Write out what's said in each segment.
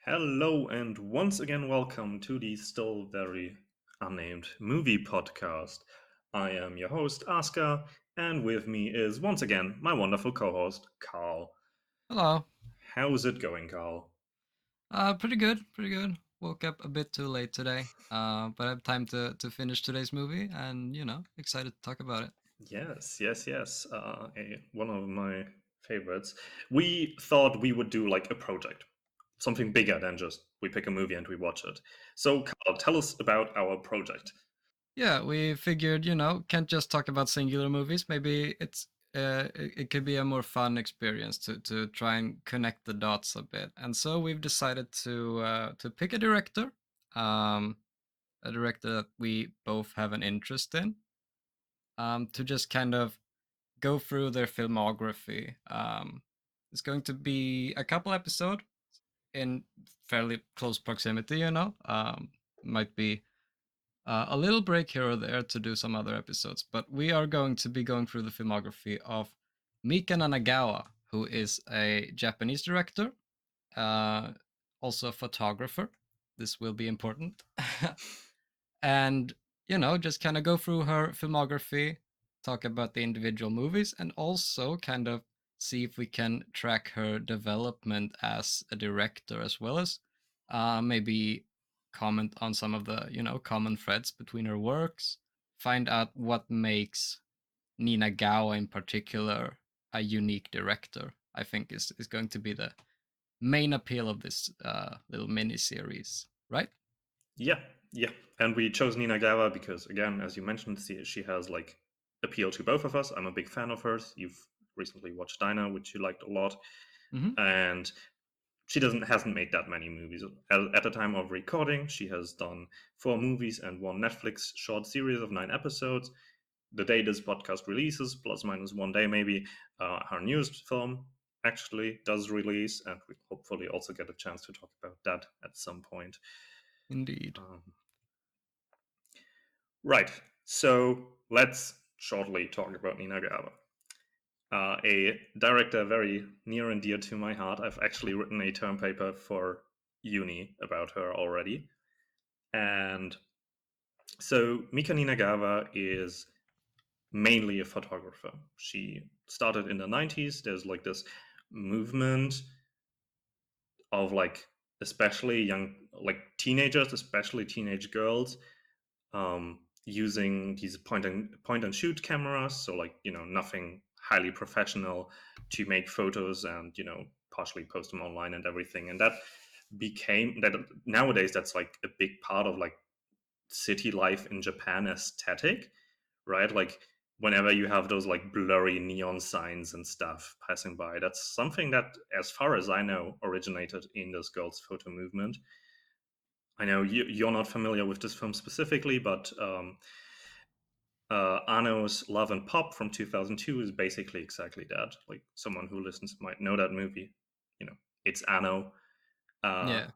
Hello, and once again, welcome to the still very unnamed movie podcast. I am your host, Asuka, and with me is once again my wonderful co host, Karl. Hello. How's it going, Karl? Pretty good, pretty good. Woke up a bit too late today, but I have time to finish today's movie, and excited to talk about it. Yes. One of my favorites. We thought we would do like a project, something bigger than just we pick a movie and we watch it. So, Karl, tell us about our project. Yeah, we figured, can't just talk about singular movies. Maybe it could be a more fun experience to try and connect the dots a bit. And so we've decided to pick um, a director that we both have an interest in, to just kind of go through their filmography. It's going to be a couple episodes in fairly close proximity, might be a little break here or there to do some other episodes, but we are going to be going through the filmography of Mika Ninagawa, who is a Japanese director, uh, also a photographer. This will be important. And just kind of go through her filmography, talk about the individual movies, and also kind of see if we can track her development as a director, as well as maybe comment on some of the common threads between her works, find out what makes Nina Gawa in particular a unique director. I think is going to be the main appeal of this little mini series, right? Yeah. And we chose Ninagawa because, again, as you mentioned, she has like appeal to both of us. I'm a big fan of hers. You've recently watched Diner, which you liked a lot, Hmm. and she doesn't hasn't made that many movies at the time of recording. She has done 4 movies and one Netflix short series of 9 episodes. The day this podcast releases, plus minus one day maybe, her newest film actually does release, and we hopefully also get a chance to talk about that at some point. Indeed. Um, Right. So let's shortly talk about Nina Gawa, a director very near and dear to my heart. I've actually written a term paper for uni about her already. And so Mika Ninagawa is mainly a photographer. She started in the 90s. There's like this movement of like especially young like teenagers, especially teenage girls, using these point and shoot cameras, so like nothing highly professional, to make photos and partially post them online and everything. And that became that nowadays that's like a big part of like city life in Japan aesthetic, right? Like whenever you have those like blurry neon signs and stuff passing by, that's something that, as far as I know, originated in this girls photo movement. I know you're not familiar with this film specifically, but Arno's Love and Pop from 2002 is basically exactly that. Like someone who listens might know that movie. You know, it's Anno, uh, Yeah.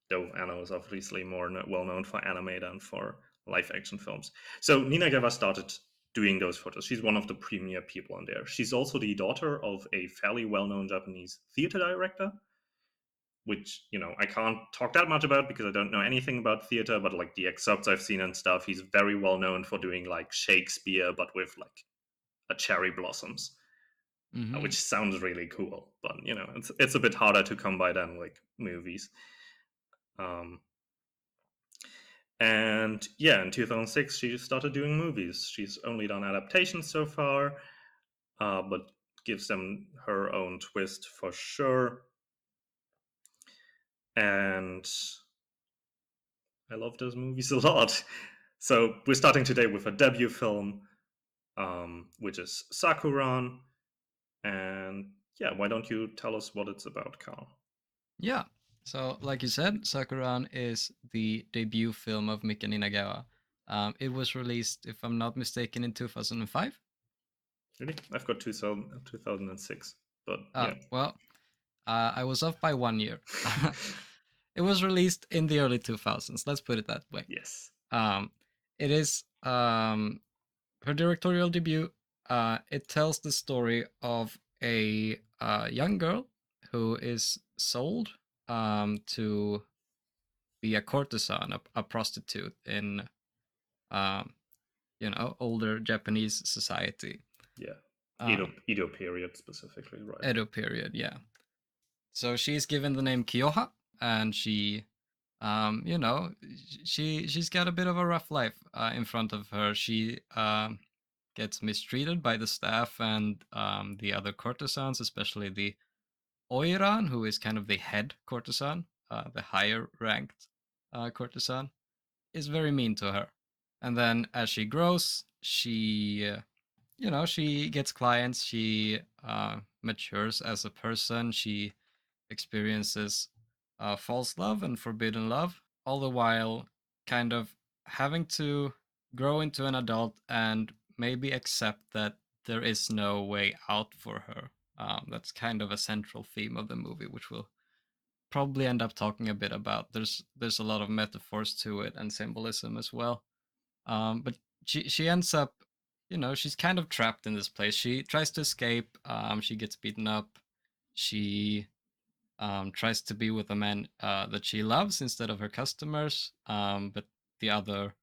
though Anno is obviously more well known for anime than for live action films. So Nina Gava started doing those photos. She's one of the premier people on there. She's also the daughter of a fairly well known Japanese theater director, which I can't talk that much about because I don't know anything about theater, but like the excerpts I've seen and stuff, he's very well known for doing like Shakespeare but with like a cherry blossoms, which Hmm. sounds really cool, but it's a bit harder to come by than like movies. um and yeah, in 2006 she started doing movies. She's only done adaptations so far, but gives them her own twist for sure. And I love those movies a lot. So we're starting today with a debut film, which is Sakuran. And yeah, why don't you tell us what it's about, Carl? Yeah. So, like you said, Sakuran is the debut film of Mika Ninagawa. It was released, if I'm not mistaken, in 2005. Really? I've got 2006. But yeah. Well, I was off by 1 year. It was released in the early 2000s. Let's put it that way. Yes. Um, it is her directorial debut. It tells the story of a young girl who is sold. to be a courtesan, a prostitute in um, older Japanese society, Yeah. uh, Edo period specifically, right? Edo period. Yeah. So she's given the name Kyoha, and she, she's got a bit of a rough life in front of her. She gets mistreated by the staff and the other courtesans, especially the Oiran, who is kind of the head courtesan, the higher ranked courtesan, is very mean to her. And then as she grows, she gets clients. She matures as a person. She experiences false love and forbidden love, all the while kind of having to grow into an adult and maybe accept that there is no way out for her. That's kind of a central theme of the movie, which we'll probably end up talking a bit about. There's a lot of metaphors to it and symbolism as well. But she ends up, she's kind of trapped in this place. She tries to escape. She gets beaten up. She tries to be with a man that she loves instead of her customers. But the other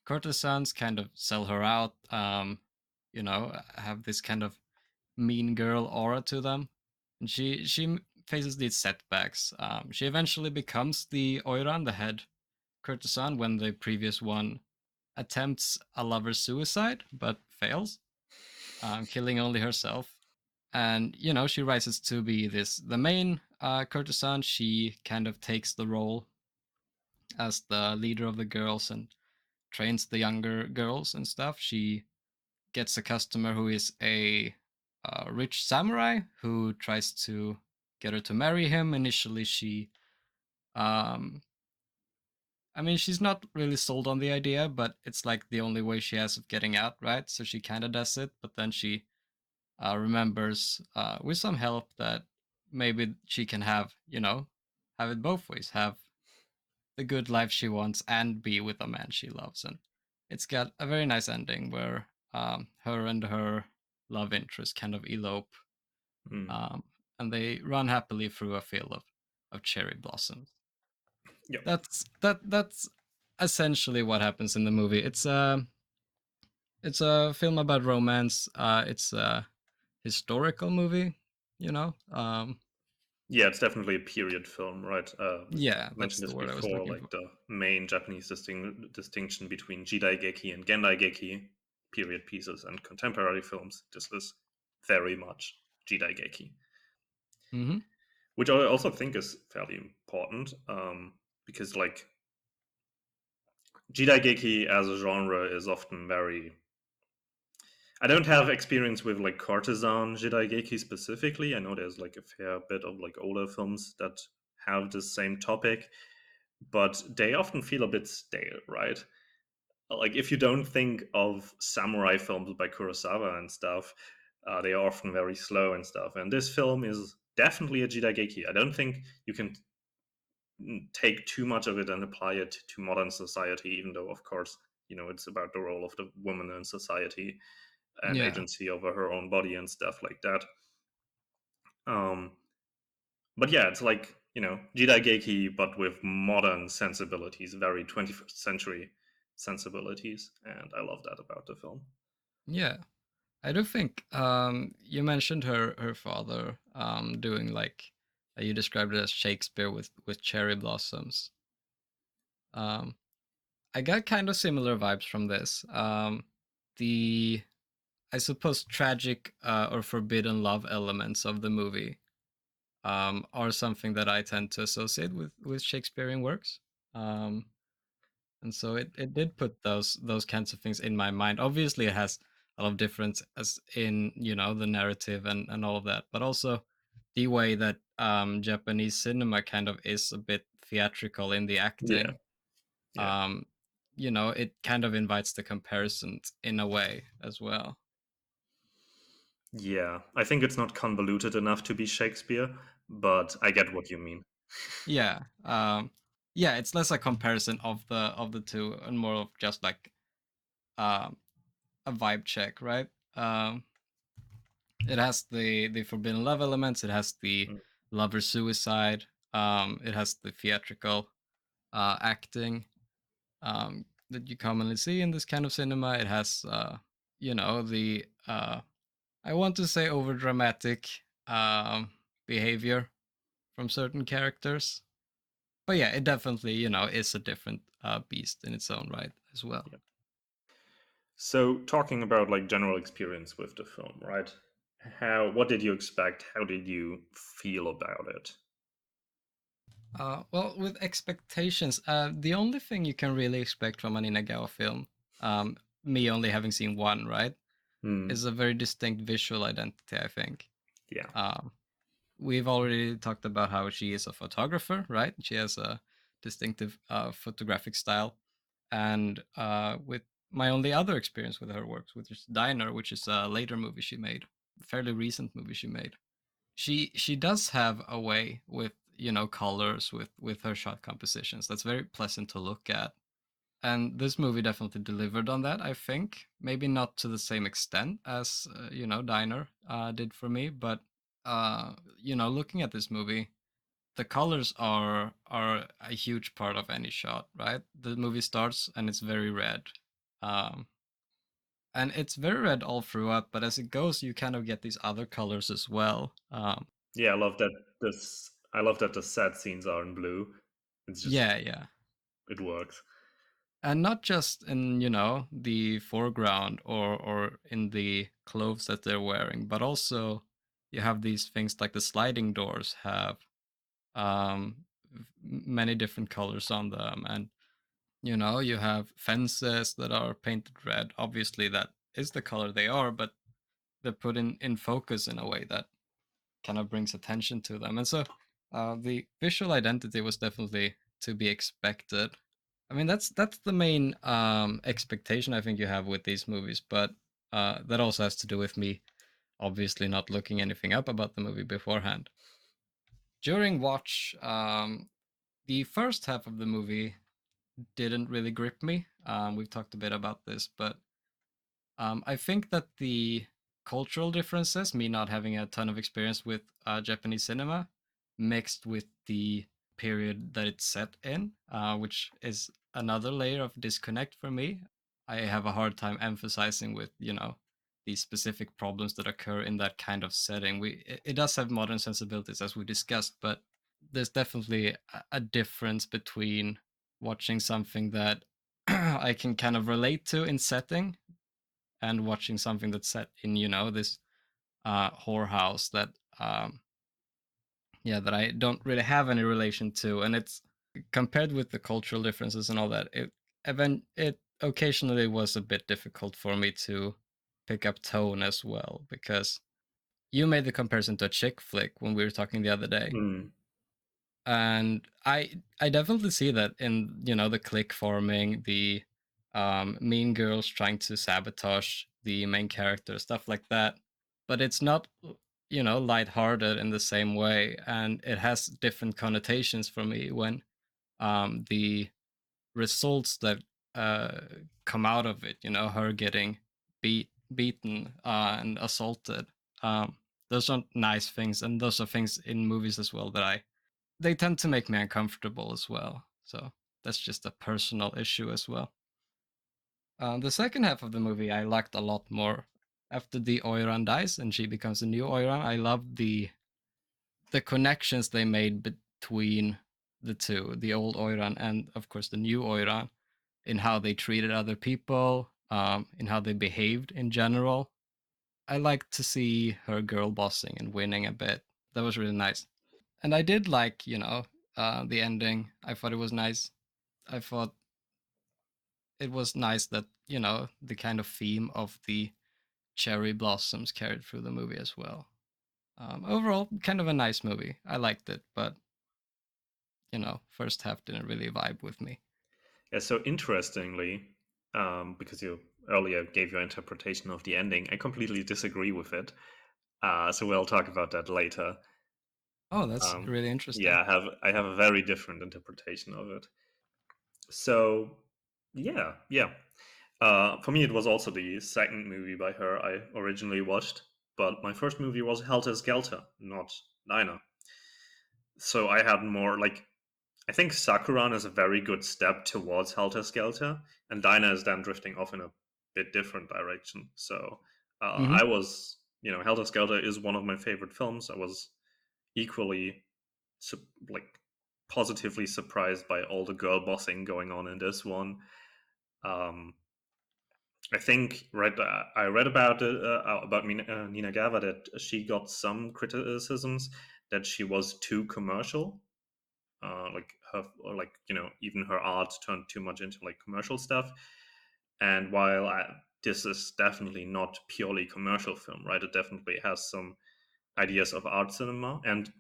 courtesans kind of sell her out. Have this kind of mean girl aura to them, and she faces these setbacks. She eventually becomes the Oiran, the head courtesan, when the previous one attempts a lover's suicide but fails, killing only herself. And she rises to be the main courtesan. She kind of takes the role as the leader of the girls and trains the younger girls and stuff. She gets a customer who is a rich samurai who tries to get her to marry him. Initially, um, she's not really sold on the idea, but it's like the only way she has of getting out, right? So she kind of does it, but then she remembers, with some help, that maybe she can have it both ways, have the good life she wants and be with a man she loves. And it's got a very nice ending where her and her love interest kind of elope, Mm. um, and they run happily through a field of cherry blossoms. Yeah. That's essentially what happens in the movie. It's a film about romance. It's a historical movie, you know. Yeah, it's definitely a period film, right? Yeah, that's Mentioned the this word I was before, looking like for. the main Japanese distinction between Jidaigeki and Gendaigeki, period pieces, and contemporary films. This is very much Jidaigeki, Hmm. which I also think is fairly important, because like Jidaigeki as a genre is often very. I don't have experience with like courtesan Jidaigeki specifically. I know there's like a fair bit of like older films that have the same topic, but they often feel a bit stale, right? Like if you don't think of samurai films by Kurosawa and stuff, they are often very slow and stuff. And this film is definitely a Jidaigeki. I don't think you can take too much of it and apply it to modern society, even though, of course, it's about the role of the woman in society and Yeah, agency over her own body and stuff like that. Um, but yeah, it's like Jidaigeki, but with modern sensibilities, very 21st century sensibilities, and I love that about the film. yeah. I do think you mentioned her father doing like you described it as Shakespeare with cherry blossoms. Um, I got kind of similar vibes from this. The I suppose tragic or forbidden love elements of the movie are something that I tend to associate with Shakespearean works. Um, and so it did put those kinds of things in my mind. Obviously, it has a lot of difference as in the narrative and all of that, but also the way that Japanese cinema kind of is a bit theatrical in the Yeah, acting. yeah, Um, it kind of invites the comparisons in a way as well. yeah. I think it's not convoluted enough to be Shakespeare, but I get what you mean. Yeah, yeah, it's less a comparison of the two and more of just like um, a vibe check, right? It has the forbidden love elements. It has the Mm. lover suicide. It has the theatrical acting that you commonly see in this kind of cinema. It has, the I want to say over dramatic behavior from certain characters. But yeah, it definitely, is a different beast in its own right as well. Yeah. So talking about like general experience with the film, right? What did you expect? How did you feel about it? Well, with expectations, the only thing you can really expect from an Inagawa film, me only having seen one, right, is Hmm. a very distinct visual identity, I think. Yeah. Um, we've already talked about how she is a photographer, right? She has a distinctive photographic style. And with my only other experience with her works, which is Diner, which is a later movie she made, a fairly recent movie she made. She does have a way with colors with her shot compositions that's very pleasant to look at, and this movie definitely delivered on that. I think maybe not to the same extent as Diner did for me, but looking at this movie, the colors are a huge part of any shot, right? The movie starts and it's very red, um, and it's very red all throughout. But as it goes, you kind of get these other colors as well. Yeah, I love that this. I love that the sad scenes are in blue. It's just Yeah, yeah. it works. And not just in, the foreground or in the clothes that they're wearing, but also you have these things like the sliding doors have many different colors on them. And, you have fences that are painted red. Obviously, that is the color they are, but they're put in focus in a way that kind of brings attention to them. And so the visual identity was definitely to be expected. I mean, that's the main expectation I think you have with these movies, but that also has to do with me obviously not looking anything up about the movie beforehand. During watch, the first half of the movie didn't really grip me. We've talked a bit about this, but I think that the cultural differences, me not having a ton of experience with Japanese cinema, mixed with the period that it's set in, which is another layer of disconnect for me. I have a hard time emphasizing with, these specific problems that occur in that kind of setting. It does have modern sensibilities, as we discussed, but there's definitely a difference between watching something that I can kind of relate to in setting and watching something that's set in this whorehouse that that I don't really have any relation to, and it's compared with the cultural differences and all that. It occasionally was a bit difficult for me to pick up tone as well, because you made the comparison to a chick flick when we were talking the other day, Hmm. and I definitely see that in the click forming, the mean girls trying to sabotage the main character, stuff like that. But it's not lighthearted in the same way, and it has different connotations for me when the results that uh, come out of it, her getting beaten and assaulted. Those are nice things, and those are things in movies as well that they tend to make me uncomfortable as well. So that's just a personal issue as well. The second half of the movie I liked a lot more. After the Oiran dies and she becomes a new Oiran, I loved the connections they made between the two, the old Oiran and of course the new Oiran, in how they treated other people, in how they behaved in general. I liked to see her girl bossing and winning a bit. That was really nice. And I did like, the ending. I thought it was nice. I thought it was nice that, the kind of theme of the cherry blossoms carried through the movie as well. Overall, kind of a nice movie. I liked it, but, first half didn't really vibe with me. Yeah. So interestingly, because you earlier gave your interpretation of the ending, I completely disagree with it. So we'll talk about that later. Oh, that's really interesting. Yeah, I have a very different interpretation of it. So yeah. For me, it was also the second movie by her I originally watched, but my first movie was Helter Skelter, not Diner. So I had more like, I think Sakuran is a very good step towards Helter Skelter, and Diner is then drifting off in a bit different direction. So Hmm. I was, Helter Skelter is one of my favorite films. I was equally like positively surprised by all the girl bossing going on in this one. Um, I think I read about it about Ninagawa that she got some criticisms that she was too commercial, like her, or like even her art turned too much into like commercial stuff. And while this is definitely not purely commercial film, right? It definitely has some ideas of art cinema, and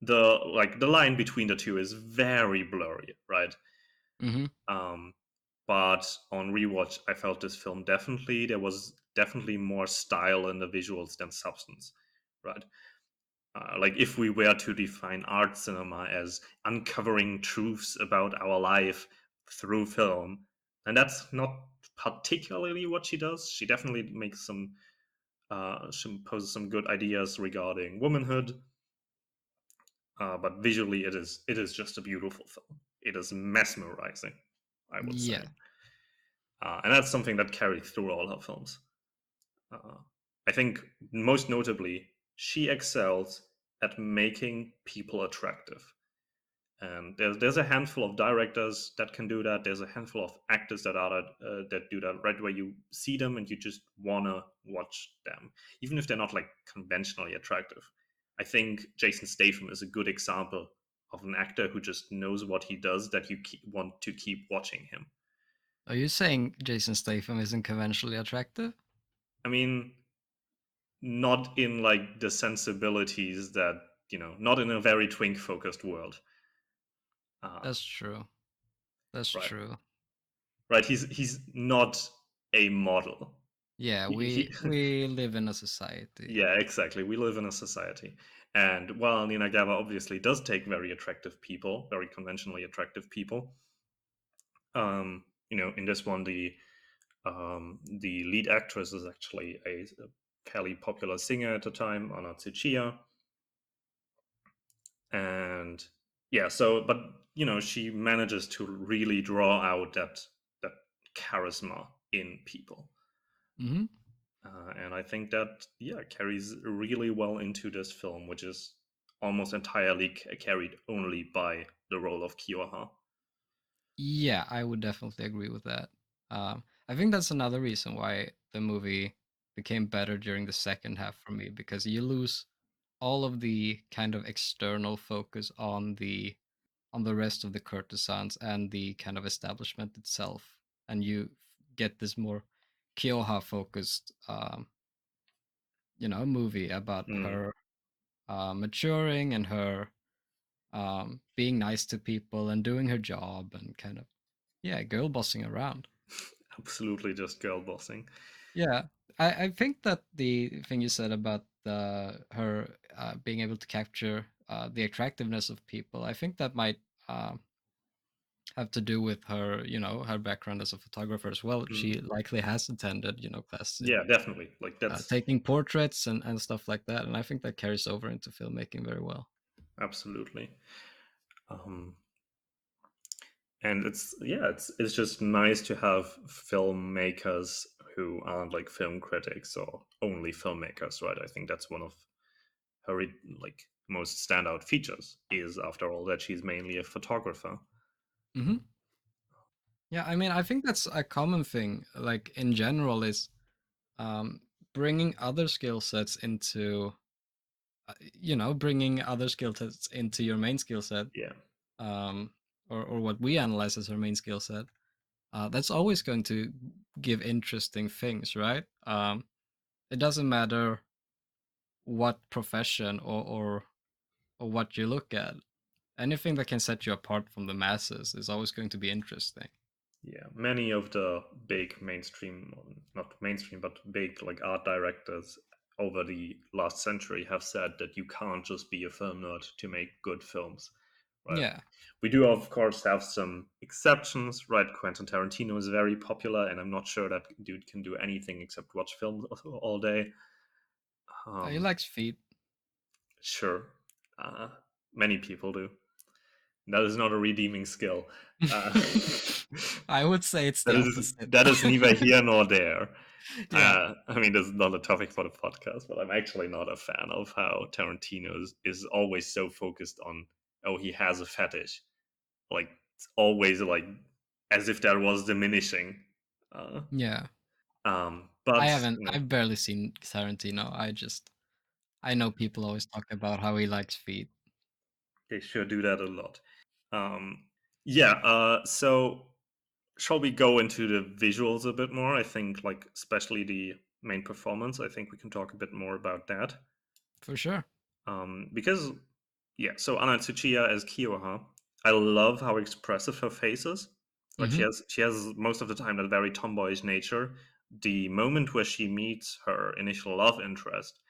the line between the two is very blurry, right? Hmm. Um, but on rewatch, I felt this film definitely there was definitely more style in the visuals than substance, right? Like if we were to define art cinema as uncovering truths about our life through film, and that's not particularly what she does. She definitely makes she poses some good ideas regarding womanhood, but visually it is just a beautiful film. It is mesmerizing, I would say, Yeah. and that's something that carries through all her films. Uh, I think most notably, she excels at making people attractive. And there's a handful of directors that can do that. There's a handful of actors that do that, right where you see them and you just wanna watch them, even if they're not like conventionally attractive. I think Jason Statham is a good example of an actor who just knows what he does that want to keep watching him. Are you saying Jason Statham isn't conventionally attractive? I mean, not in like the sensibilities that not in a very twink focused world. Uh, That's true. That's right, true. right. He's not a model. Yeah, He we live in a society. yeah, exactly. We live in a society, and while Ninagawa obviously does take very attractive people, very conventionally attractive people, in this one the lead actress is actually a fairly popular singer at the time, Anna Tsuchiya, and yeah, so but she manages to really draw out that charisma in people. Hmm. And I think that carries really well into this film, which is almost entirely carried only by the role of Kyoha. Yeah, I would definitely agree with that. I think that's another reason why the movie became better during the second half for me because you lose all of the kind of external focus on the rest of the courtesans and the kind of establishment itself, and you get this more Kyoha focused, movie about Mm, her maturing and her being nice to people and doing her job and kind of yeah, girl bossing around. absolutely, just girl bossing. Yeah, I think that the thing you said about her being able to capture the attractiveness of people, I think that might have to do with her, her background as a photographer as well. Mm, She likely has attended, classes in yeah, definitely. Like that's taking portraits and stuff like that, and I think that carries over into filmmaking very well. absolutely. Um, and it's just nice to have filmmakers who aren't like film critics or only filmmakers, right? I think that's one of her like most standout features is, after all, that she's mainly a photographer. Hmm. Yeah, I mean, I think that's a common thing, like in general, is um, bringing other skill sets into bringing other skill sets into your main skill set, Yeah, um, or what we analyze as our main skill set. That's always going to give interesting things, right? It doesn't matter what profession or what you look at. Anything that can set you apart from the masses is always going to be interesting. yeah. Many of the big mainstream, not mainstream, but big like art directors over the last century have said that you can't just be a film nerd to make good films, right? Yeah. We do, of course, have some exceptions, right? Quentin Tarantino is very popular, and I'm not sure that dude can do anything except watch films all day. He Um, likes feet. sure. Uh, Many people do. That is not a redeeming skill. Uh, I would say it's the opposite. that is neither here nor there. Yeah, I mean, this is not a topic for the podcast, but I'm actually not a fan of how Tarantino is always so focused on, oh, he has a fetish. Like, it's always like as if that was diminishing. Uh, yeah. but, I haven't. I've barely seen Tarantino. I know people always talk about how he likes feet. they sure do that a lot. Um, yeah, so shall we go into the visuals a bit more? I think, like, especially the main performance, I think we can talk a bit more about that. For sure. Because, yeah, so Anna Tsuchiya as Kiyoha, I love how expressive her face is. Like, Mhm. she has most of the time that very tomboyish nature. The moment where she meets her initial love interest,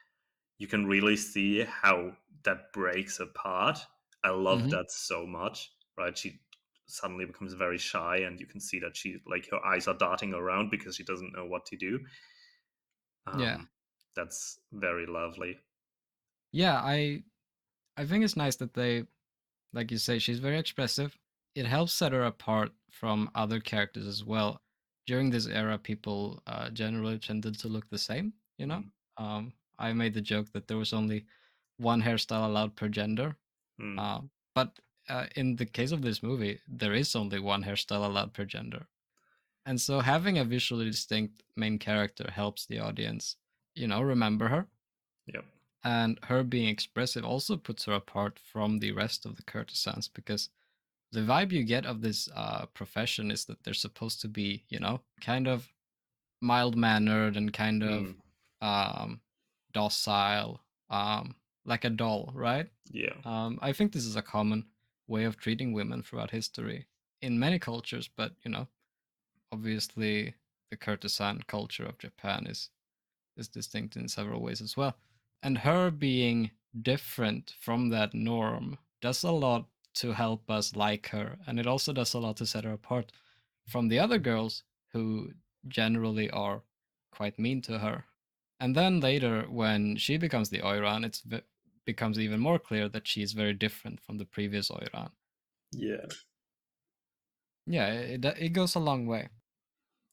you can really see how that breaks apart. I love Mhm. that so much, right? She suddenly becomes very shy, and you can see that she, like, her eyes are darting around because she doesn't know what to do. Yeah. Um, that's very lovely. Yeah, I think it's nice that they, like you say, she's very expressive. It helps set her apart from other characters as well. During this era, people generally tended to look the same, you know? Mm, I made the joke that there was only one hairstyle allowed per gender. mm, But in the case of this movie, there is only one hairstyle allowed per gender. And so having a visually distinct main character helps the audience, remember her. yep. And her being expressive also puts her apart from the rest of the courtesans because the vibe you get of this profession is that they're supposed to be, kind of mild mannered and kind of Mm, um, docile, like a doll, right? yeah. I think this is a common way of treating women throughout history in many cultures, but obviously the courtesan culture of Japan is distinct in several ways as well. And her being different from that norm does a lot to help us like her, and it also does a lot to set her apart from the other girls who generally are quite mean to her. And then later, when she becomes the Oiran, becomes even more clear that she's very different from the previous Oiran. Yeah. Yeah, it goes a long way.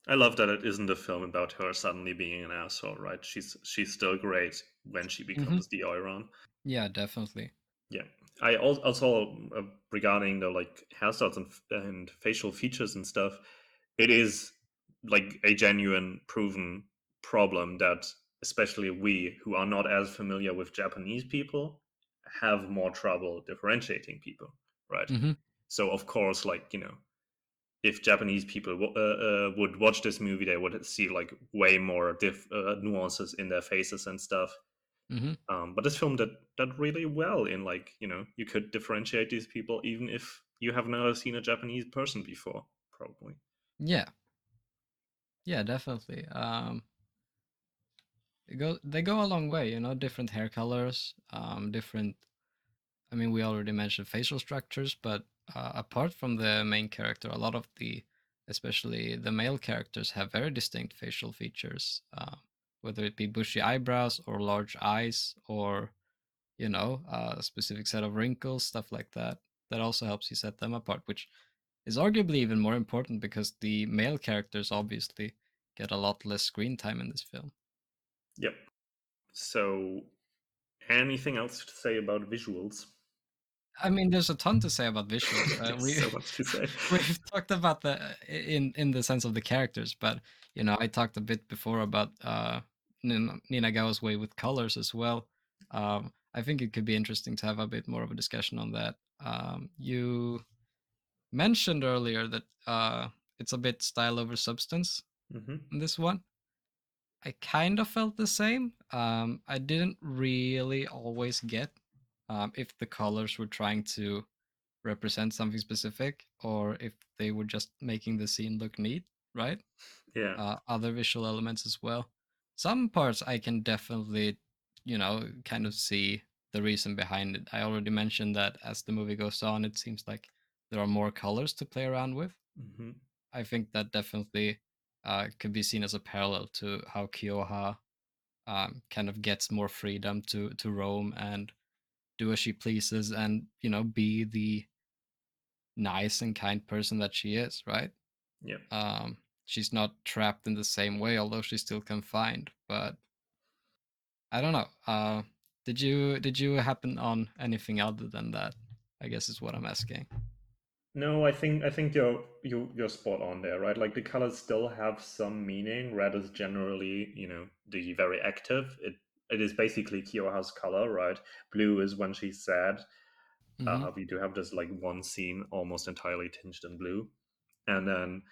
I love that it isn't a film about her suddenly being an asshole, right? She's still great when she Hmm. becomes the Euron. Yeah, definitely. Yeah, I also regarding the, like, hairstyles and facial features and stuff, it is like a genuine proven problem that especially we who are not as familiar with Japanese people have more trouble differentiating people, right? Hmm. So of course, like, if Japanese people would watch this movie, they would see like way more nuances in their faces and stuff. Hmm. But this film did really well in, like, you could differentiate these people even if you have never seen a Japanese person before, probably. Yeah, yeah, definitely. They go a long way, different hair colors, different. I mean, we already mentioned facial structures, but apart from the main character, a lot of especially the male characters, have very distinct facial features, whether it be bushy eyebrows or large eyes, or a specific set of wrinkles, stuff like that. That also helps you set them apart, which is arguably even more important because the male characters obviously get a lot less screen time in this film. Yep. So, anything else to say about visuals? I mean, there's a ton to say about visuals. There's We so much to say. we've talked about the in the sense of the characters, but I talked a bit before about Ninagawa's way with colors as well. I think it could be interesting to have a bit more of a discussion on that. You mentioned earlier that it's a bit style over substance Hmm. in this one. I kind of felt the same. I didn't really always get if the colors were trying to represent something specific or if they were just making the scene look neat, right? Yeah. Other visual elements as well. Some parts I can definitely, kind of see the reason behind it. I already mentioned that as the movie goes on, it seems like there are more colors to play around with. Hmm. I think that definitely could be seen as a parallel to how Kyoha kind of gets more freedom to roam and do as she pleases and, be the nice and kind person that she is, right? Yeah. She's not trapped in the same way, although she's still confined. But I don't know. Did you happen on anything other than that? I guess is what I'm asking. No, I think you're spot on there, right? Like the colors still have some meaning. Red is generally, the very active. It is basically Kyoha's color, right? Blue is when she's sad. Hmm. We do have this like one scene almost entirely tinged in blue. And then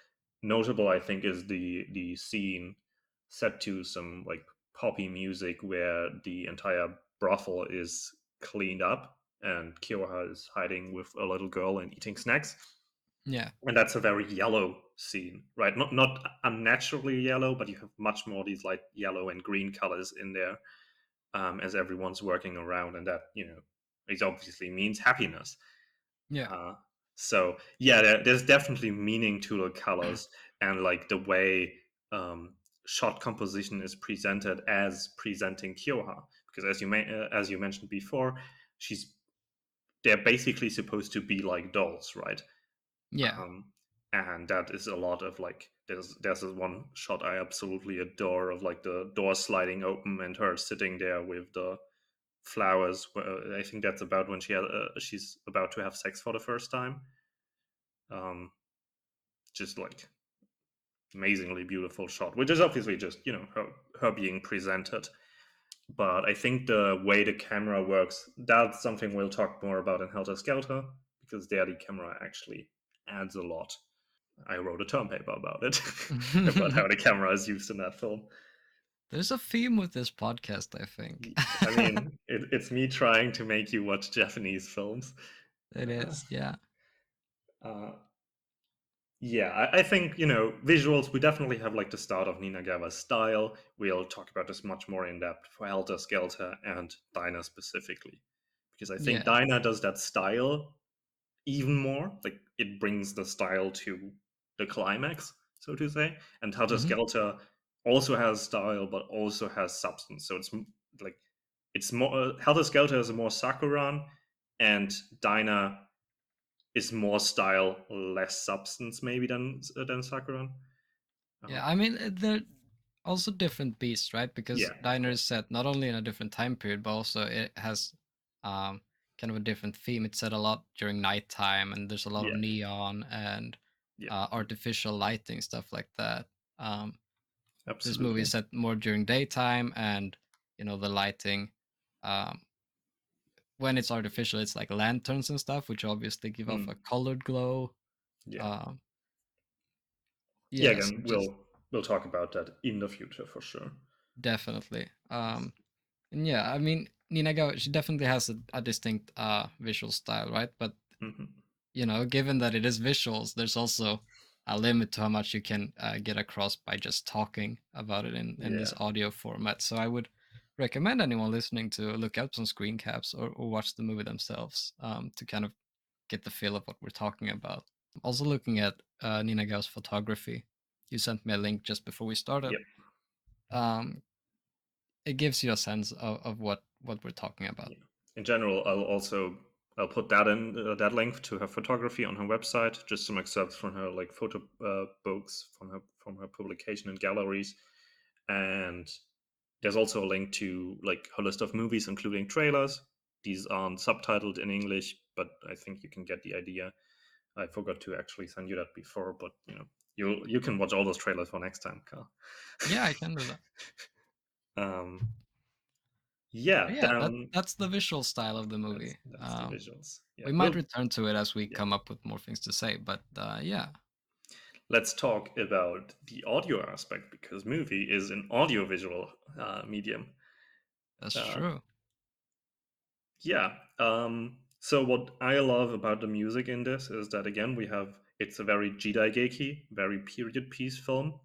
notable, I think, is the scene set to some like poppy music where the entire brothel is cleaned up and Kyoha is hiding with a little girl and eating snacks. Yeah, And that's a very yellow scene, right? Not unnaturally yellow, but you have much more these like yellow and green colors in there, as everyone's working around, and that it obviously means happiness. yeah, Uh, so yeah, there's definitely meaning to the colors and like the way shot composition is presented as presenting Kyoha, because as you mentioned before, she's they're basically supposed to be like dolls, right? yeah, um, and that is a lot of like there's this one shot I absolutely adore of like the door sliding open and her sitting there with the flowers. I think that's about when she's about to have sex for the first time. um, just like amazingly beautiful shot, which is obviously just her being presented. But I think the way the camera works, that's something we'll talk more about in Helter Skelter, because there the camera actually adds a lot. I wrote a term paper about it, about how the camera is used in that film. There's a theme with this podcast, I think. I mean, it's me trying to make you watch Japanese films. It Uh, is, yeah. uh, yeah, I think, visuals, we definitely have like the start of Ninagawa's style. We'll talk about this much more in depth for Helter Skelter and Diner specifically. Because I think Yeah. Diner does that style even more. Like it brings the style to the climax, so to say. And Helter Hmm. Skelter also has style, but also has substance. So like it's more Helter Skelter is a more Sakuran, and Dinah is more style, less substance, maybe than Sakuran. Yeah, Um, I mean, they're also different beasts, right? Because yeah, of Diner is course. set not only in a different time period, but also it has um, kind of a different theme. It's set a lot during nighttime, and there's a lot of Yeah, neon and yeah, artificial lighting, stuff like that. Um, this movie absolutely. is set more during daytime, and the lighting. Um, when it's artificial, it's like lanterns and stuff, which obviously give off a Mm, colored glow. yeah, Um, yeah. yes, Again, just we'll talk about that in the future for sure. definitely. Yes. And yeah, I mean, Ninagawa, she definitely has a distinct visual style, right? But Hmm. given that it is visuals, there's also a limit to how much you can get across by just talking about it in this Yeah. audio format. So I would recommend anyone listening to look up some screen caps or watch the movie themselves to kind of get the feel of what we're talking about. Also, looking at Ninagawa's photography, you sent me a link just before we started. Yep. Um, it gives you a sense of what we're talking about. Yeah. In general, I'll put that in that link to her photography on her website. Just some excerpts from her like photo books from her publication in galleries, and there's also a link to like her list of movies, including trailers. These aren't subtitled in English, but I think you can get the idea. I forgot to actually send you that before, but you can watch all those trailers for next time, Carl. Yeah, I can do that. um, But yeah, yeah, down. that's the visual style of the movie. That's the visuals. Yeah, We might well, return to it as we yeah. come up with more things to say, but yeah, Let's talk about the audio aspect, because movie is an audiovisual medium. that's Uh, true. yeah. So what I love about the music in this is that again it's a very Jidaigeki, very period piece film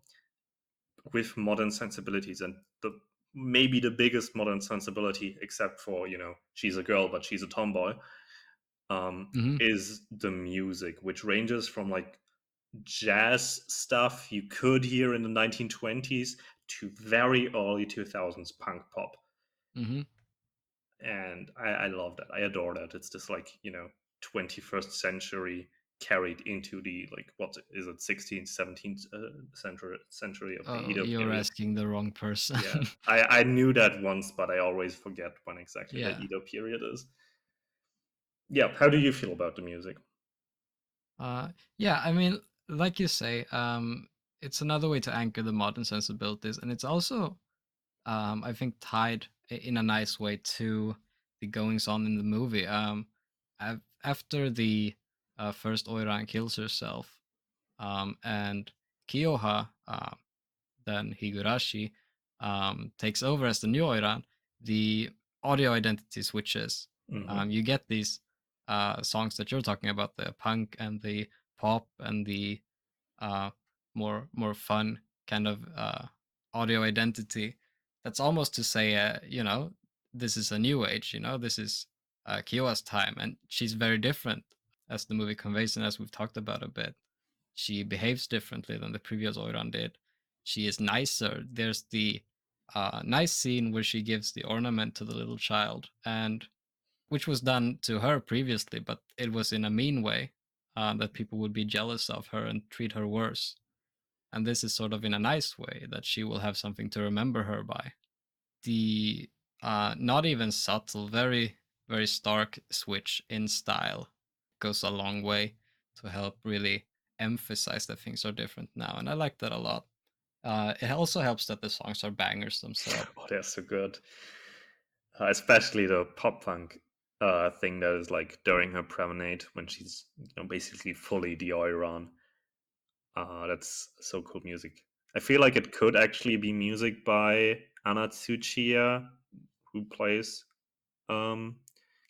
with modern sensibilities, and the maybe the biggest modern sensibility, except for she's a girl but she's a tomboy, Hmm. is the music, which ranges from like jazz stuff you could hear in the 1920s to very early 2000s punk pop. Hmm. and I love that. I adore that. It's just like 21st century carried into the, like, what is it, 16th, 17th century of the Oh, Edo you're period. asking the wrong person. Yeah, I knew that once, but I always forget when exactly the Yeah. Edo period is. Yeah, how do you feel about the music? Yeah, I mean, like you say, it's another way to anchor the modern sensibilities, and it's also, I think, tied in a nice way to the goings on in the movie. After the first Oiran kills herself, and Kiyoha, then Higurashi, takes over as the new Oiran, the audio identity switches. Hmm. You get these songs that you're talking about, the punk and the pop and the uh, more fun kind of audio identity. That's almost to say, this is a new age. This is Kyoa's time, and she's very different, as the movie conveys, and as we've talked about a bit. She behaves differently than the previous Oiran did. She is nicer. There's the nice scene where she gives the ornament to the little child, and which was done to her previously, but it was in a mean way, that people would be jealous of her and treat her worse. And this is sort of in a nice way, that she will have something to remember her by. The not even subtle, very, very stark switch in style goes a long way to help really emphasize that things are different now. And I like that a lot. It also helps that the songs are bangers themselves. Oh, they're so good. Especially the pop punk thing that is like during her promenade when she's basically fully the Oiron. That's so cool music. I feel like it could actually be music by Anna Tsuchiya, who plays um,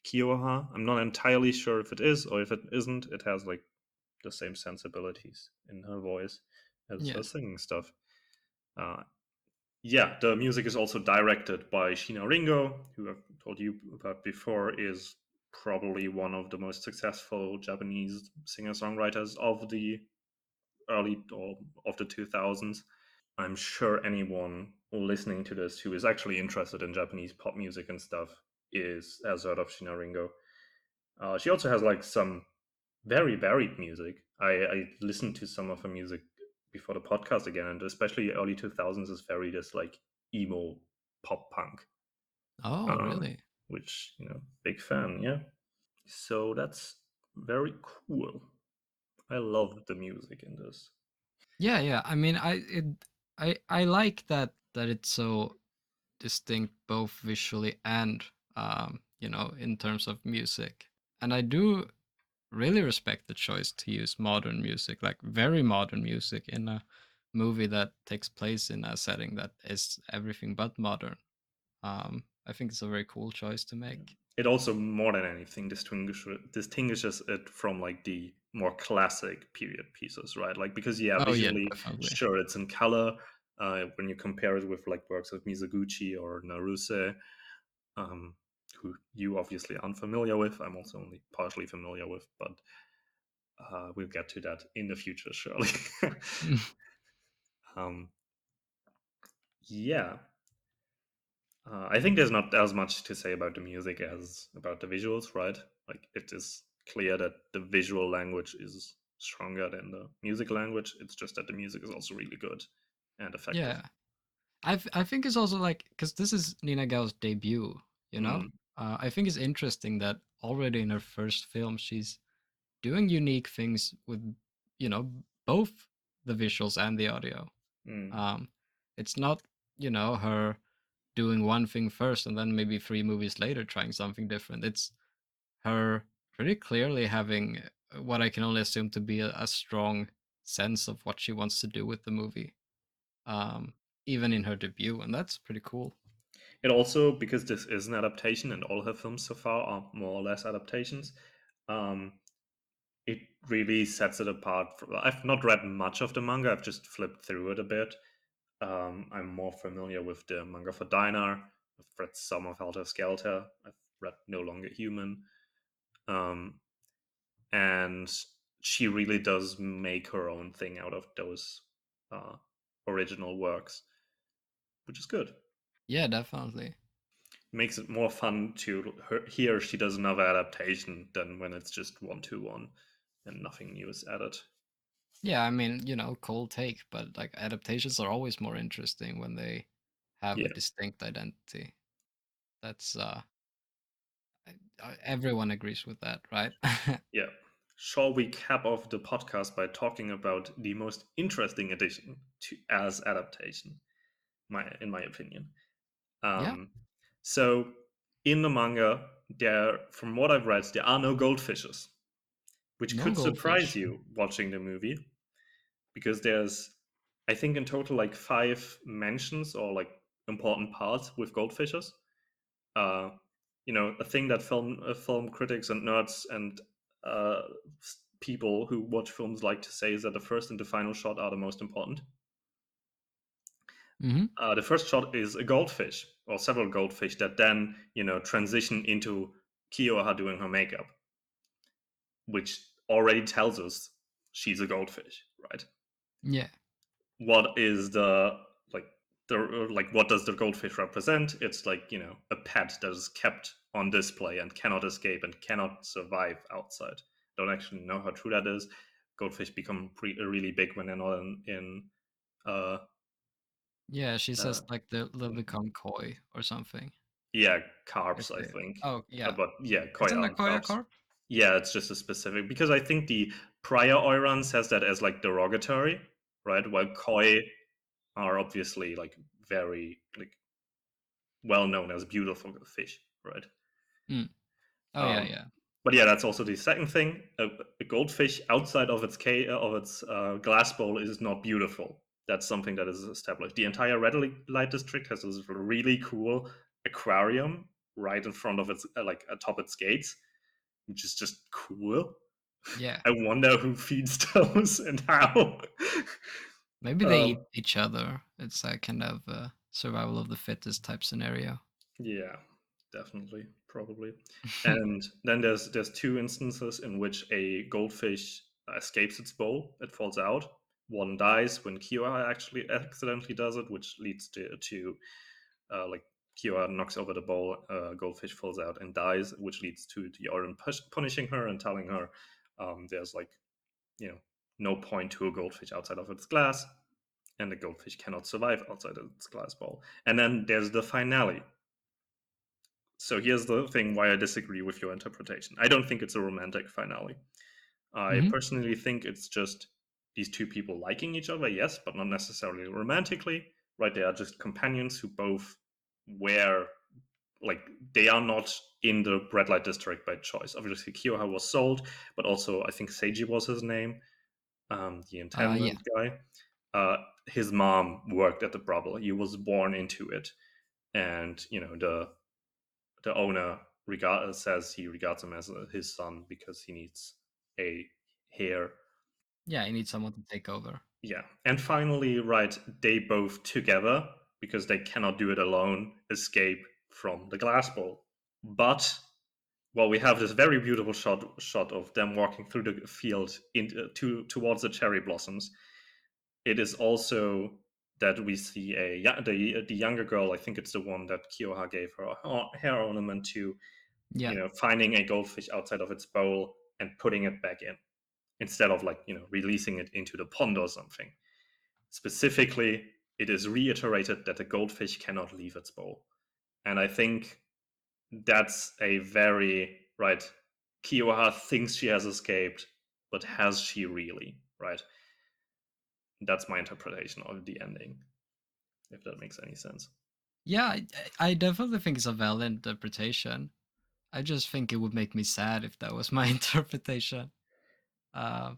Kyoha. I'm not entirely sure if it is or if it isn't. It has like the same sensibilities in her voice as Yeah. her singing stuff. Uh, yeah, the music is also directed by Shina Ringo, who I've told you about before is probably one of the most successful Japanese singer songwriters of the early or of the 2000s. I'm sure anyone listening to this who is actually interested in Japanese pop music and stuff has heard of Shina Ringo. She also has like some very varied music. I listened to some of her music before the podcast again, and especially early 2000s is very just like emo pop punk, Oh, uh, really? which big fan. Yeah, so that's very cool. I love the music in this. Yeah, yeah. I mean, I like that it's so distinct both visually and in terms of music. And I do really respect the choice to use modern music, like very modern music, in a movie that takes place in a setting that is everything but modern. I think it's a very cool choice to make. It also, more than anything, distinguishes it from like the more classic period pieces, right? Like, because yeah, Oh yeah, visually, definitely. sure, it's in color. When you compare it with like works of Mizoguchi or Naruse, um, who you obviously aren't familiar with, I'm also only partially familiar with, but we'll get to that in the future, surely. um, yeah, I think there's not as much to say about the music as about the visuals, right? Like, it is clear that the visual language is stronger than the music language. It's just that the music is also really good and effective. Yeah, I think it's also like, because this is Nina Gao's debut. You know, Mm, I think it's interesting that already in her first film she's doing unique things with both the visuals and the audio. mm. Um, it's not her doing one thing first and then maybe 3 movies later trying something different. It's her pretty clearly having what I can only assume to be a strong sense of what she wants to do with the movie, um, even in her debut, and that's pretty cool. It also, because this is an adaptation and all her films so far are more or less adaptations, um, it really sets it apart. I've not read much of the manga, I've just flipped through it a bit. I'm more familiar with the manga for Diner. I've read some of Helter Skelter. I've read No Longer Human. Um, and she really does make her own thing out of those uh, original works, which is good. Yeah, definitely. makes it more fun to he or she does another adaptation than when it's just one to one and nothing new is added. Yeah, I mean, cold take, but like adaptations are always more interesting when they have a Yeah, distinct identity. That's everyone agrees with that, right? yeah. Shall we cap off the podcast by talking about the most interesting addition to as adaptation? In my opinion. Yeah, Um, so in the manga, from what I've read, there are no goldfishes, which no could surprise goldfish. you watching the movie because there's, I think, in total like five mentions or like important parts with goldfishes. Uh, a thing that film critics and nerds and uh, people who watch films like to say is that the first and the final shot are the most important. Hmm. The first shot is a goldfish or several goldfish that then transition into Kyoha doing her makeup, which already tells us she's a goldfish, right? Yeah, What is the like what does the goldfish represent? It's like a pet that is kept on display and cannot escape and cannot survive outside. Don't actually know how true that is. Goldfish become really big when they're not in uh, yeah. She uh, says like they'll become coy or something. yeah, If carbs, I they, think. oh yeah, But yeah, koi isn't a aren't koi a carbs. carp? Yeah, it's just a specific because I think the prior oiran says that as like derogatory, right? While koi are obviously like very like well known as beautiful fish, right? Mm. Oh yeah, Um, yeah, but yeah, that's also the second thing. A goldfish outside of its glass bowl is not beautiful. That's something that is established. The entire red light district has this really cool aquarium right in front of its like atop its gates, which is just cool. yeah. I wonder who feeds those and how. Maybe they um, eat each other. It's a kind of survival of the fittest type scenario. Yeah, definitely, probably. And then there's two instances in which a goldfish escapes its bowl. It falls out. One dies when Kyoa actually accidentally does it, which leads like Kyoa knocks over the bowl. Goldfish falls out and dies, which leads to the Orin punishing her and telling her there's like you know no point to a goldfish outside of its glass, and the goldfish cannot survive outside of its glass bowl. And then there's the finale. So here's the thing why I disagree with your interpretation. I don't think it's a romantic finale. I Hmm. personally think it's just these two people liking each other, yes, but not necessarily romantically. Right? They are just companions who both wear like they are not in the red light district by choice. Obviously, Kyoha was sold, but also I think Seiji was his name, the Yeah, intendant guy. His mom worked at the brothel. He was born into it, and the owner says he regards him as his son because he needs a heir. yeah. You need someone to take over. Yeah. And finally, right, they both together, because they cannot do it alone, escape from the glass bowl. But well, we have this very beautiful shot of them walking through the field towards the cherry blossoms. It is also that we see the younger girl. I think it's the one that Kyoha gave her a hair ornament to, Yeah, finding a goldfish outside of its bowl and putting it back in instead of like, releasing it into the pond or something. Specifically, it is reiterated that the goldfish cannot leave its bowl. And I think that's a very, right, Kioha thinks she has escaped, but has she really, right? That's my interpretation of the ending, if that makes any sense. yeah. I definitely think it's a valid interpretation. I just think it would make me sad if that was my interpretation. Uh,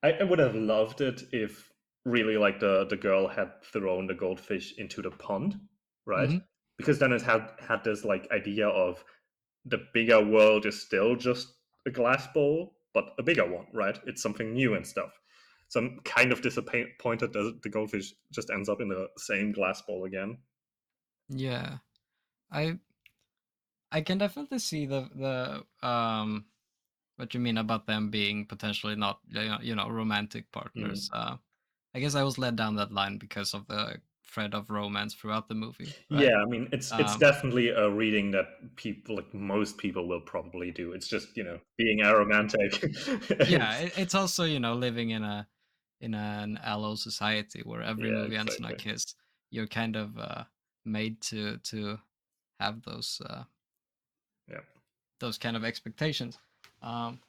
I would have loved it if really like the girl had thrown the goldfish into the pond, right? mhm. Because then it had this like idea of the bigger world is still just a glass bowl, but a bigger one, right? It's something new and stuff. So I'm kind of disappointed that the goldfish just ends up in the same glass bowl again. Yeah, I I can definitely see the what you mean about them being potentially not romantic partners. Mm, I guess I was led down that line because of the thread of romance throughout the movie, right? Yeah, I mean, it's Um, definitely a reading that people, like most people, will probably do. It's just, being aromantic. yeah, It's it's also, living in an allo society where every yeah, movie ends on a exactly. kiss. You're kind of made to have Yeah. those kind of expectations. Um,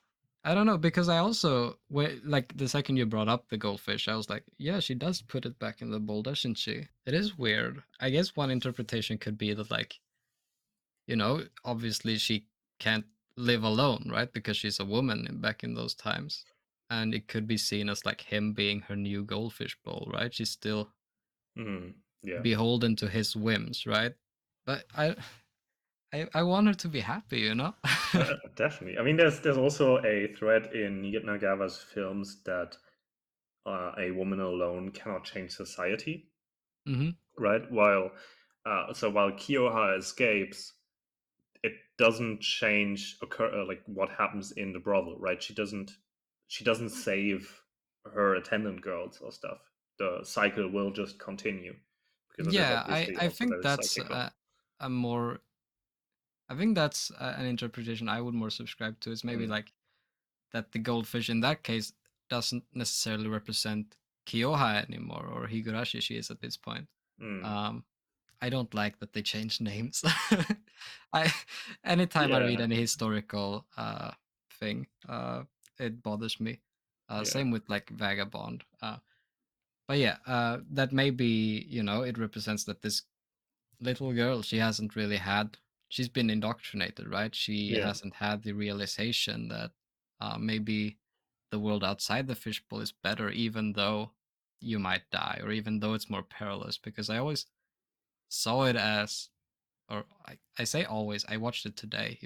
I don't know because I also like the second you brought up the goldfish, I was like, yeah, she does put it back in the bowl, doesn't she? It is weird. I guess one interpretation could be that like, obviously she can't live alone, right? Because she's a woman back in those times. And it could be seen as like him being her new goldfish bowl, right? She's still Yeah. beholden to his whims, right? But I want her to be happy, you know? Definitely. I mean, there's also a thread in Nagawa's films that a woman alone cannot change society, hmm right? While Kyoha escapes, it doesn't change like what happens in the brothel, right? She doesn't save her attendant girls or stuff. The cycle will just continue because it is Yeah, obviously I also think very that's cyclical. a more I think that's an interpretation I would more subscribe to. Is maybe Mm, like that the goldfish in that case doesn't necessarily represent Kyoha anymore or Higurashi she is at this point. mm, Um, I don't like that they change names. I anytime I read yeah, any historical thing, it bothers me. yeah, Same with like Vagabond. But yeah, that may be it represents that this little girl she hasn't really had she's been indoctrinated, right? She yeah. hasn't had the realization that maybe the world outside the fishbowl is better even though you might die or even though it's more perilous because I always saw it as or I say always I watched it today,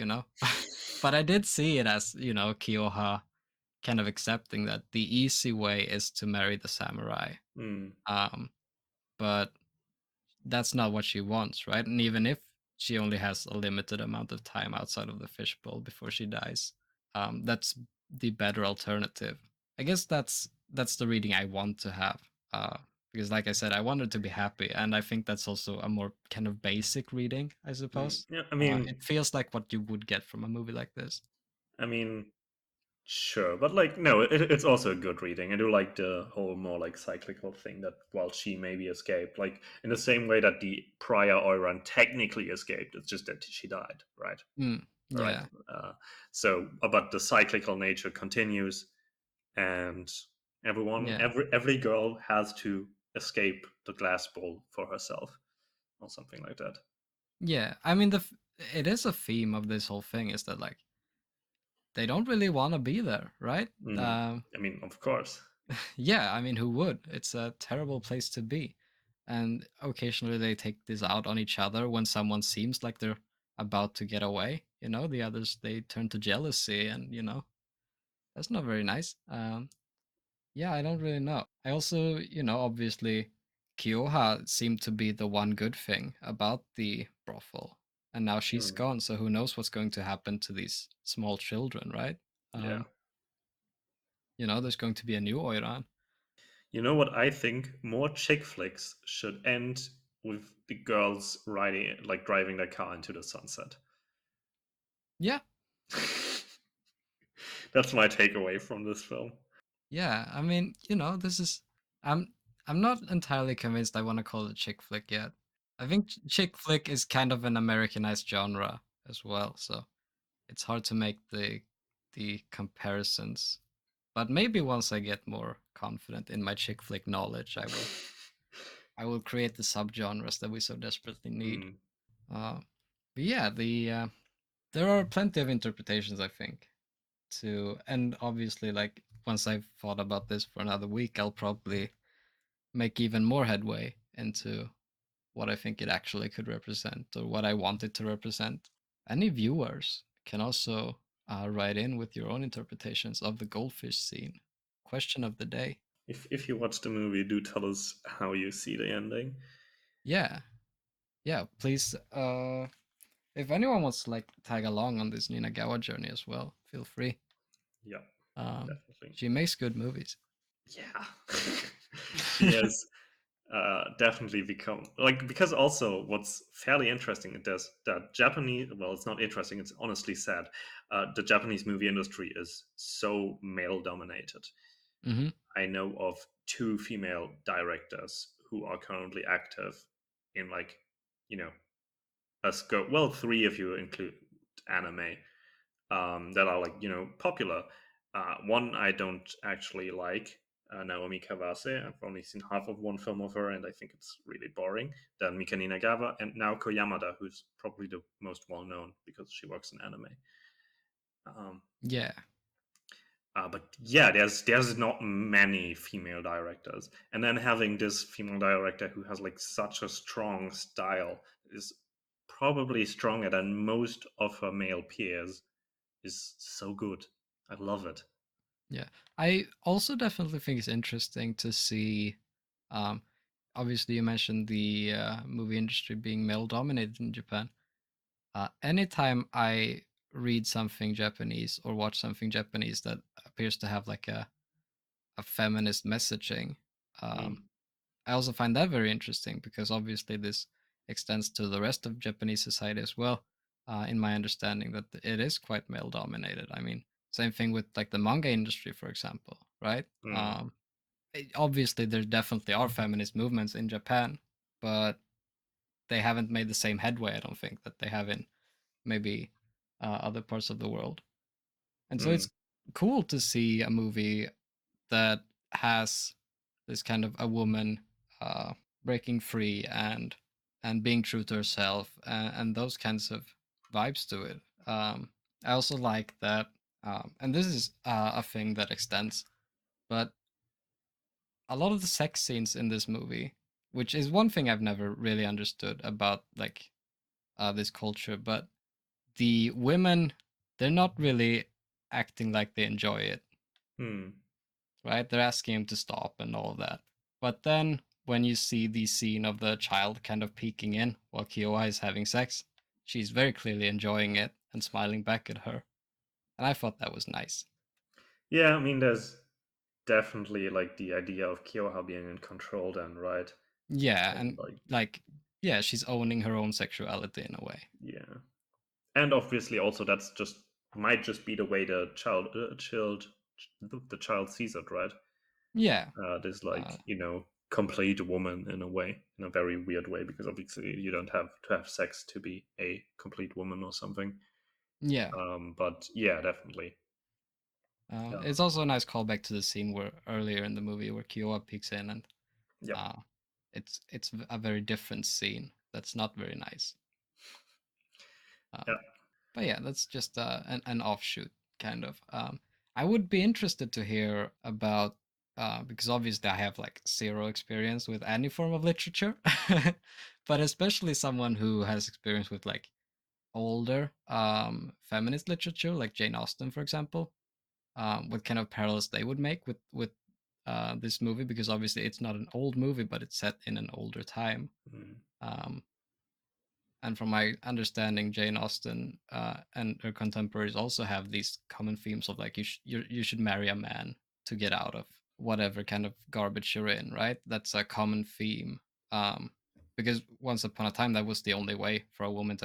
but I did see it as Kyoha kind of accepting that the easy way is to marry the samurai, Mm, um but that's not what she wants, right? And even if she only has a limited amount of time outside of the fishbowl before she dies, that's the better alternative. I guess that's the reading I want to have. Because, like I said, I want her to be happy, and I think that's also a more kind of basic reading, I suppose. yeah. I It mean, feels like what you would get from a movie like this. I mean, sure, but like, no, it's also a good reading. I do like the whole more like cyclical thing that while she maybe escaped, like in the same way that the prior Oiran technically escaped, it's just that she died, right? Mm, Right. yeah, But the cyclical nature continues, and yeah, every girl has to escape the glass bowl for herself, or something like that. yeah. I mean, it is a theme of this whole thing is that like they don't really want to be there, right? I mean, of course. Yeah, I mean, who would? It's a terrible place to be. And occasionally they take this out on each other when someone seems like they're about to get away. The others, they turn to jealousy, and, that's not very nice. Yeah, I don't really know. I also, obviously, Kyoha seemed to be the one good thing about the brothel. And now she's Mm, gone, so who knows what's going to happen to these small children, right? yeah. There's going to be a new Oiran. You know what I think? More chick flicks should end with the girls riding, like driving their car into the sunset. Yeah, That's my takeaway from this film. yeah, I mean, this is I'm I'm not entirely convinced I want to call it chick flick yet. I think chick flick is kind of an Americanized genre as well, so it's hard to make the comparisons. But maybe once I get more confident in my chick flick knowledge, I will create the subgenres that we so desperately need. Mm, Uh, but yeah, there are plenty of interpretations, I think, and obviously like once I've thought about this for another week I'll probably make even more headway into what I think it actually could represent or what I want it to represent. Any viewers can also write in with your own interpretations of the goldfish scene. Question of the day. if you watch the movie, do tell us how you see the ending. Yeah, yeah, please, if anyone wants to like tag along on this Ninagawa journey as well, feel free. Yeah, um, definitely. she makes good movies. Yeah. She has definitely become like, because also what's fairly interesting is that Japanese, well, it's not interesting, it's honestly sad. The Japanese movie industry is so male dominated. Hmm. I know of two female directors who are currently active in, like, you know, a scope, well, three if you include anime, that are, like, popular. One I don't actually like, Naomi Kawase. I've only seen half of one film of her, and I think it's really boring. Then Mika Ninagawa and Naoko Yamada, who's probably the most well known because she works in anime. Um, Yeah, but yeah, there's not many female directors, and then having this female director who has, like, such a strong style, is probably stronger than most of her male peers, is so good. I love it. yeah. I also definitely think it's interesting to see. Um, Obviously, you mentioned the movie industry being male dominated in Japan. Anytime I read something Japanese or watch something Japanese that appears to have like a feminist messaging, um, Mm, I also find that very interesting because obviously this extends to the rest of Japanese society as well. In my understanding, that it is quite male dominated. I mean, same thing with like the manga industry, for example, right? mm, Obviously, there definitely are feminist movements in Japan, but they haven't made the same headway. I don't think that they have in maybe other parts of the world. And so mm, it's cool to see a movie that has this kind of a woman uh, breaking free and being true to herself and those kinds of vibes to it. I also like that, and this is a thing that extends, but a lot of the sex scenes in this movie, which is one thing I've never really understood about like this culture, but the women, they're not really acting like they enjoy it, mm. right? They're asking him to stop and all of that. But then when you see the scene of the child kind of peeking in while Kiowa is having sex, she's very clearly enjoying it and smiling back at her. And I thought that was nice. Yeah, I mean, there's definitely, like, the idea of Kyoha being in control, then, right? Yeah, And, and like, like, yeah, she's owning her own sexuality in a way. yeah, and obviously also that's just might just be the way the child sees it, right? Yeah. This, Uh, like, complete woman in a way, in a very weird way, because obviously you don't have to have sex to be a complete woman or something. yeah. But yeah, definitely. It's Um, also a nice callback to the scene where earlier in the movie where Kiowa peeks in and yep. uh, it's a very different scene. That's not very nice. Yeah. Um, but yeah, that's just an offshoot kind of. I would be interested to hear about because obviously I have like zero experience with any form of literature, but especially someone who has experience with like older feminist literature, like Jane Austen, for example. What kind of parallels they would make with this movie, because obviously it's not an old movie, but it's set in an older time. Mm, Um, and from my understanding, Jane Austen and her contemporaries also have these common themes of like you should marry a man to get out of whatever kind of garbage you're in, right? That's a common theme. Um, because once upon a time, that was the only way for a woman to